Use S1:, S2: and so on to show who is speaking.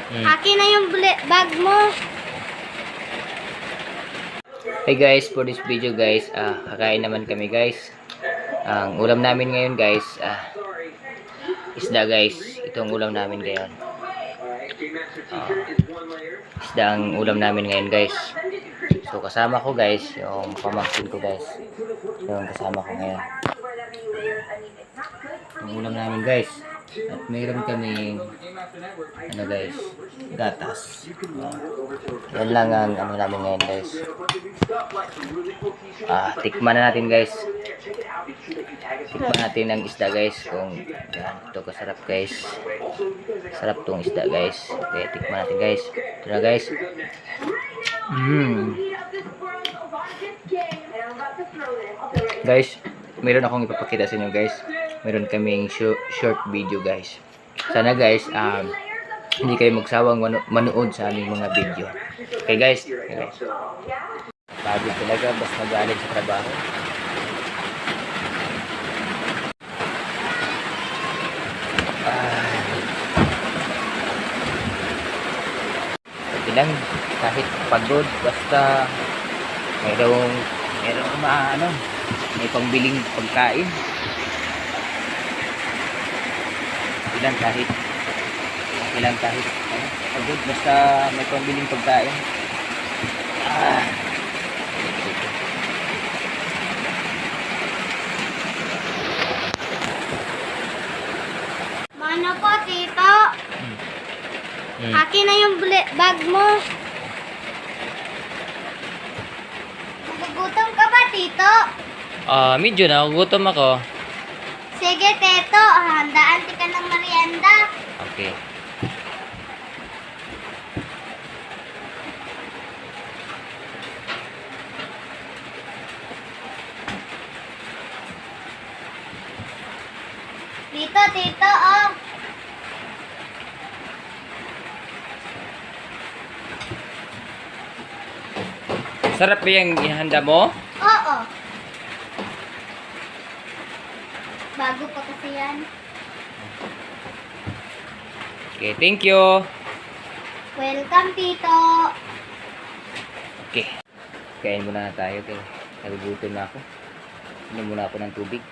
S1: Akin na yung bag mo.
S2: Hey guys, for this video guys, kakain naman kami guys. Ang ulam namin ngayon guys, isda guys. Ito ang ulam namin ngayon. Isda ang ulam namin ngayon guys. So kasama ko guys, yung pamangkin ko guys. Yung kasama ko ngayon. Ang ulam namin guys. At mayroon kaming ano guys, gatas. Yan lang ang ano namin ngayon guys. Tikman na natin guys. Tikman natin ang isda guys. Kung yan, ito kasarap guys. Sarap tong isda guys. Okay, tikman natin guys. Ito na guys. Guys, meron akong ipapakita sa inyo guys. Meron kaming short video guys. Sana guys, hindi kayo magsawang manood sa aming mga video. Okay guys. Pagod talaga, basta magaling sa trabaho. Lang, kahit pagod, basta mayroong may pambiling pagkain. Ilang kahit pagod, basta may pambiling pagkain.
S1: Mano po, tito? Akin na yung bag mo. Nagugutom ka ba, tito?
S2: Medyo nagugutom ako.
S1: Sige, tito. Handaan ka ng merienda.
S2: Okay.
S1: Tito, oh.
S2: Sarap ba yung ihanda mo?
S1: Oo. Bago pa kasi yan.
S2: Okay, thank you.
S1: Welcome, tito.
S2: Okay. Kain muna na tayo. Okay. Nagugutom na ako. Inom muna ako ng tubig.